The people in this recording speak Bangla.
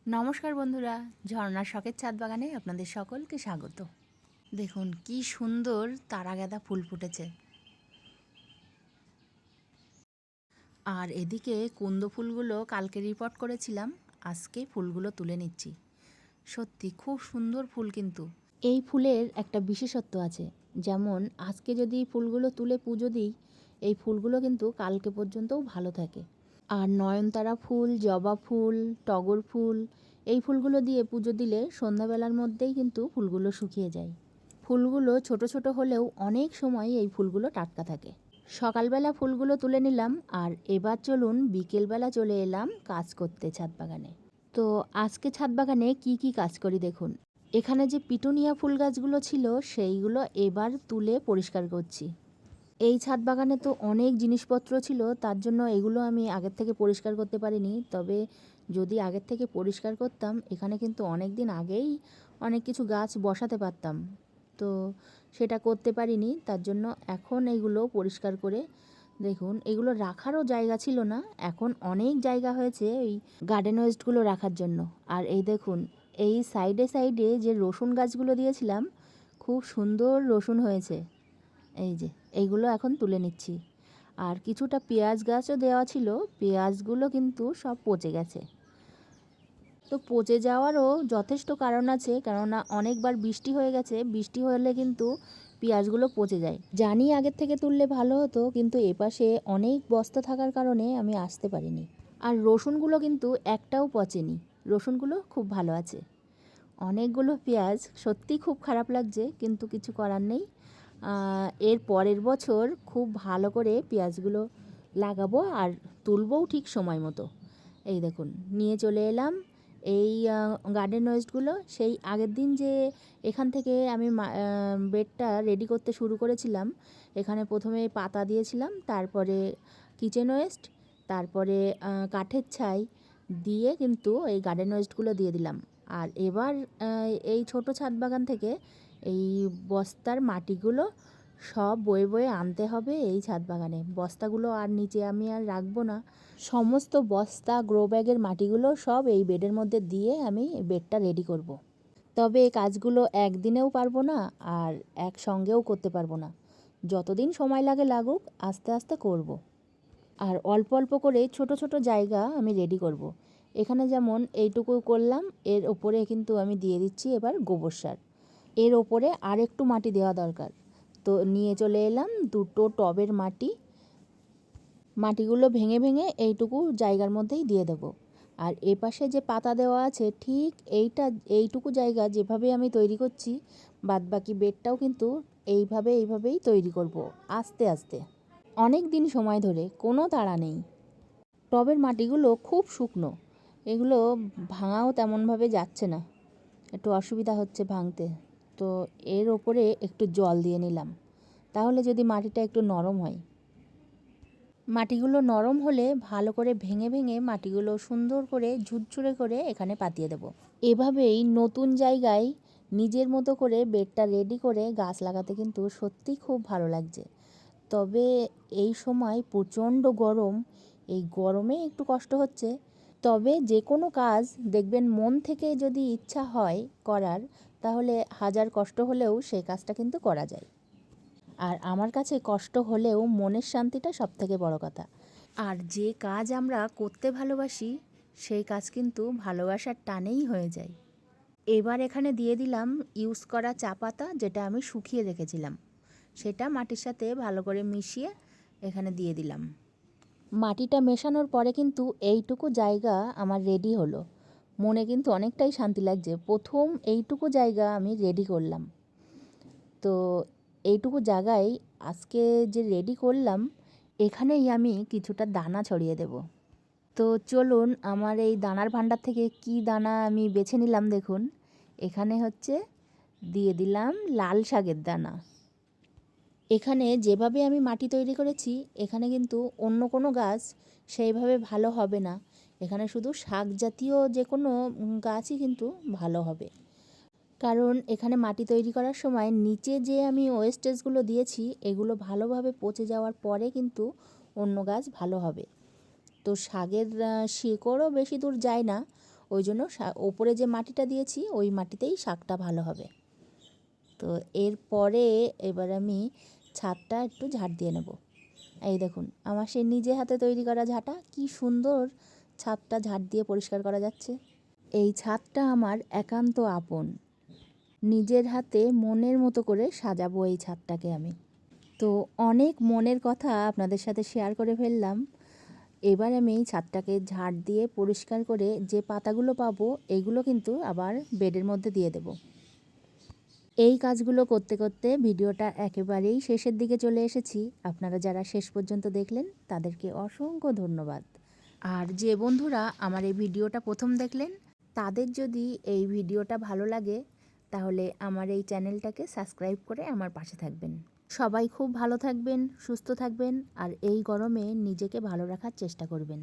নমস্কার বন্ধুরা, ঝর্ণার শখের ছাদ বাগানে আপনাদের সকলকে স্বাগত। দেখুন কি সুন্দর তারাগাঁদা ফুল ফুটেছে। আর এদিকে কুন্দ ফুলগুলো কালকে রিপোর্ট করেছিলাম, আজকে ফুলগুলো তুলে নিচ্ছি। সত্যি খুব সুন্দর ফুল, কিন্তু এই ফুলের একটা বিশেষত্ব আছে। যেমন আজকে যদি ফুলগুলো তুলে পুজো দিই, এই ফুলগুলো কিন্তু কালকে পর্যন্তও ভালো থাকে। আর নয়নতারা ফুল, জবা ফুল, টগর ফুল, এই ফুলগুলো দিয়ে পুজো দিলে সন্ধ্যাবেলার মধ্যেই কিন্তু ফুলগুলো শুকিয়ে যায়। ফুলগুলো ছোট ছোট হলেও অনেক সময় এই ফুলগুলো টাটকা থাকে। সকালবেলা ফুলগুলো তুলে নিলাম, আর এবার চলুন বিকেলবেলা চলে এলাম কাজ করতে ছাদ বাগানে। তো আজকে ছাদ বাগানে কি কি কাজ করি দেখুন। এখানে যে পিটুনিয়া ফুল গাছগুলো ছিল সেইগুলো এবার তুলে পরিষ্কার করছি। এই ছাদ বাগানে তো অনেক জিনিসপত্র ছিল, তার জন্য এগুলো আমি আগের থেকে পরিষ্কার করতে পারিনি। তবে যদি আগের থেকে পরিষ্কার করতাম, এখানে কিন্তু অনেক দিন আগেই অনেক কিছু গাছ বসাতে পারতাম। তো সেটা করতে পারিনি, তার জন্য এখন এইগুলো পরিষ্কার করে দেখুন, এগুলো রাখারও জায়গা ছিল না, এখন অনেক জায়গা হয়েছে এই গার্ডেন ওয়েস্টগুলো রাখার জন্য। আর এই দেখুন, এই সাইডে সাইডে যে রসুন গাছগুলো দিয়েছিলাম, খুব সুন্দর রসুন হয়েছে। এই যে এইগুলো এখন তুলে নিচ্ছি। আর কিছুটা পেঁয়াজ গাছও দেওয়া ছিল, পেঁয়াজগুলো কিন্তু সব পচে গেছে। তো পচে যাওয়ারও যথেষ্ট কারণ আছে, কেননা অনেকবার বৃষ্টি হয়ে গেছে, বৃষ্টি হলে কিন্তু পেঁয়াজগুলো পচে যায়। জানি আগের থেকে তুললে ভালো হতো, কিন্তু এপাশে অনেক বস্তা থাকার কারণে আমি আসতে পারিনি। আর রসুনগুলো কিন্তু একটাও পচেনি, রসুনগুলো খুব ভালো আছে। অনেকগুলো পেঁয়াজ, সত্যি খুব খারাপ লাগছে, কিন্তু কিছু করার নেই। এর পরের বছর খুব ভালো করে পেঁয়াজগুলো লাগাবো আর তুলবও ঠিক সময় মতো। এই দেখুন নিয়ে চলে এলাম এই গার্ডেন ওয়েস্টগুলো। সেই আগের দিন যে এখান থেকে আমি বেডটা রেডি করতে শুরু করেছিলাম, এখানে প্রথমে পাতা দিয়েছিলাম, তারপরে কিচেন ওয়েস্ট, তারপরে কাঠের ছাই দিয়ে কিন্তু এই গার্ডেন ওয়েস্টগুলো দিয়ে দিলাম। আর এবার এই ছোট ছাদ বাগান থেকে এই বস্তার মাটিগুলো সব বয়ে বয়ে আনতে হবে এই ছাদ বাগানে। বস্তাগুলো আর নিচে আমি আর রাখবো না, সমস্ত বস্তা গ্রো ব্যাগের মাটিগুলো সব এই বেডের মধ্যে দিয়ে আমি বেডটা রেডি করব। তবে এই কাজগুলো একদিনেও পারবো না, আর একসঙ্গেও করতে পারবো না। যতদিন সময় লাগে লাগুক, আস্তে আস্তে করব। আর অল্প অল্প করে ছোট ছোট জায়গা আমি রেডি করব। এখানে যেমন এইটুকু করলাম, এর ওপরে কিন্তু আমি দিয়ে দিচ্ছি এবার গোবর সার। এর ওপরে আর একটু মাটি দেওয়া দরকার। তো নিয়ে চলে এলাম দুটো টবের মাটি, মাটিগুলো ভেঙে ভেঙে এইটুকু জায়গার মধ্যেই দিয়ে দেব। আর এপাশে যে পাতা দেওয়া আছে, ঠিক এইটুকু জায়গা যেভাবে আমি তৈরি করছি, বাদবাকি বেডটাও কিন্তু এইভাবেই তৈরি করব আস্তে আস্তে, অনেক দিন সময় ধরে, কোনো তাড়া নেই। টবের মাটিগুলো খুব শুকনো, এগুলো ভাঙাও তেমনভাবে যাচ্ছে না, একটু অসুবিধা হচ্ছে ভাঙতে। তো এর ওপরে একটু জল দিয়ে নিলাম, তাহলে যদি মাটিটা একটু নরম হয়। মাটিগুলো নরম হলে ভালো করে ভেঙে ভেঙে মাটিগুলো সুন্দর করে ঝুরঝুরে করে এখানে পাতিয়ে দেব। এভাবেই নতুন জায়গায় নিজের মতো করে বেডটা রেডি করে গাছ লাগাতে কিন্তু সত্যি খুব ভালো লাগছে। তবে এই সময় প্রচণ্ড গরম, এই গরমে একটু কষ্ট হচ্ছে। তবে যে কোনো কাজ দেখবেন মন থেকে যদি ইচ্ছা হয় করার, তাহলে হাজার কষ্ট হলেও সেই কাজটা কিন্তু করা যায়। আর আমার কাছে কষ্ট হলেও মনের শান্তিটা সবথেকে বড় কথা। আর যে কাজ আমরা করতে ভালোবাসি, সেই কাজ কিন্তু ভালোবাসার টানেই হয়ে যায়। এবার এখানে দিয়ে দিলাম ইউজ করা চা পাতা, যেটা আমি শুকিয়ে রেখেছিলাম, সেটা মাটির সাথে ভালো করে মিশিয়ে এখানে দিয়ে দিলাম। মাটিটা মেশানোর পরে কিন্তু এইটুকু জায়গা আমার রেডি হলো। মনে কিন্তু অনেকটাই শান্তি লাগছে, প্রথম এইটুকু জায়গা আমি রেডি করলাম। তো এইটুকু জায়গায় আজকে যে রেডি করলাম, এখানেই আমি কিছুটা দানা ছড়িয়ে দেব। তো চলুন আমার এই দানার ভাণ্ডার থেকে কি দানা আমি বেছে নিলাম দেখুন। এখানে হচ্ছে দিয়ে দিলাম লাল শাকের দানা। এখানে যেভাবে আমি মাটি তৈরি করেছি, এখানে কিন্তু অন্য কোনো গাছ সেইভাবে ভালো হবে না। এখানে শুধু শাক জাতীয় যে কোনো গাছই কিন্তু ভালো হবে, কারণ এখানে মাটি তৈরি করার সময় নিচে যে আমি ওয়েস্টেজগুলো দিয়েছি, এগুলো ভালোভাবে পচে যাওয়ার পরে কিন্তু অন্য গাছ ভালো হবে। তো শাকের শিকড়ও বেশি দূর যায় না, ওই জন্য ওপরে যে মাটিটা দিয়েছি ওই মাটিতেই শাকটা ভালো হবে। তো এরপরে এবার আমি ছাদটা একটু ঝাড় দিয়ে নেব। এই দেখুন আমার সেই নিজে হাতে তৈরি করা ঝাঁটা, কি সুন্দর ছাদটা ঝাড় দিয়ে পরিষ্কার করা যাচ্ছে। এই ছাদটা আমার একান্ত আপন, নিজের হাতে মনের মতো করে সাজাবো এই ছাদটাকে আমি। তো অনেক মনের কথা আপনাদের সাথে শেয়ার করে ফেললাম। এবার আমি এই ছাদটাকে ঝাড় দিয়ে পরিষ্কার করে যে পাতাগুলো পাবো এগুলো কিন্তু আবার বেডের মধ্যে দিয়ে দেব। এই কাজগুলো করতে করতে ভিডিওটা একেবারেই শেষের দিকে চলে এসেছি। আপনারা যারা শেষ পর্যন্ত দেখলেন তাদেরকে অসংখ্য ধন্যবাদ। আর যে বন্ধুরা আমার এই ভিডিওটা প্রথম দেখলেন তাদের যদি এই ভিডিওটা ভালো লাগে তাহলে আমার এই চ্যানেলটাকে সাবস্ক্রাইব করে আমার পাশে থাকবেন। সবাই খুব ভালো থাকবেন, সুস্থ থাকবেন আর এই গরমে নিজেকে ভালো রাখার চেষ্টা করবেন।